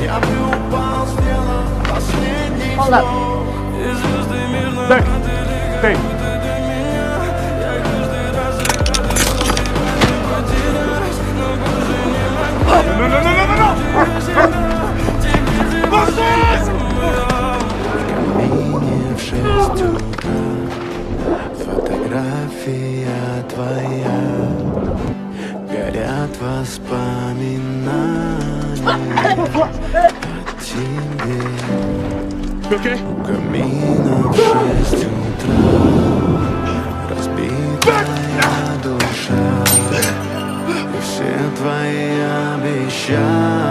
Я бы упал, сделал последний Hold вздох. И звезды мирно Так, эй, камине в 6 утра. Фотография твоя. Горят воспоминания о тебе. окей? У камина в 6 утра. Разбитая душа. И все твои обещания